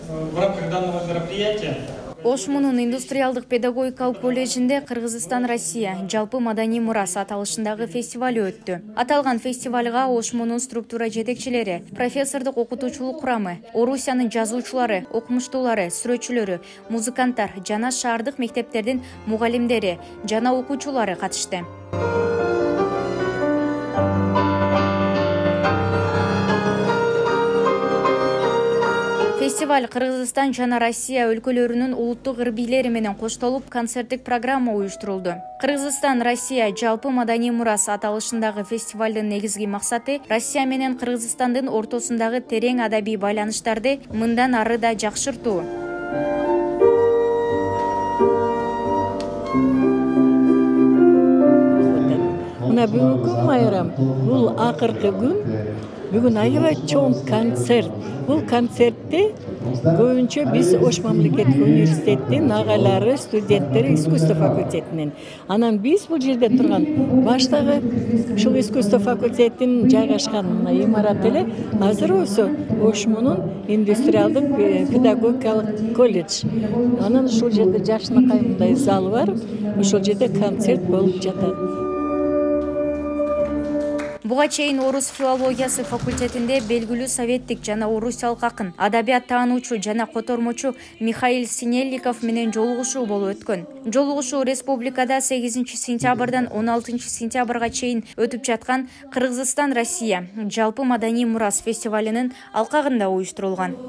В рамках данного мероприятия Ошмунун индустриалдык педагогикалык колледжинде Кыргызстан Россия жалпы маданий мурас аталышындагы фестиваль өттү. Аталган фестивалга Ошмунун структура жетекчилери, профессордук окутуучулук курамы, Орусиянын жазуучулары, окумуштуулары, сүрөтчүлөрү, музыканттар жана шаардык мектептердин мугалимдери жана окуучулары катышты. Фестиваль Кыргызстан жана Россия өлкөлөрүнүн улуттук ырбийлери менен коштолуп концерттик программа уюштурулду. Кыргызстан Россия жалпы маданий мурас аталышындагы фестивалдын негизги максаты Россия менен Кыргызстандын ортосундагы терең адабий байланыштарды мындан ары да жакшыртуу. Мына бүгүнкү майрам бул акыркы күн. Бүгүн аябай чоң концерт. Бул концертте көбүнчө биз Ош мамлекеттик университеттин агайлары, студенттери искусство факультетинен. Анан биз бул жерде турган баштагы ушул искусство факультетинин жайгашкан мына имарат эле азыр осо Ошмунун индустриалдык педагогикалык колледж. Анан ушул жерде жакшынакай мындай зал бар. Ушул жерде концерт болуп жатат. Буга чейин орус филологиясы факультетинде белгилүү советтик жана орусиялык акын, адабият таануучу жана котормочу Михаил Синельников менен жолугушуу болуп өткөн. Жолугушуу республикада 8 сентябрдан 16 сентябрга чейин өтүп жаткан Кыргызстан Россия жалпы маданий мурас фестивалынын алкагында уюштурулган.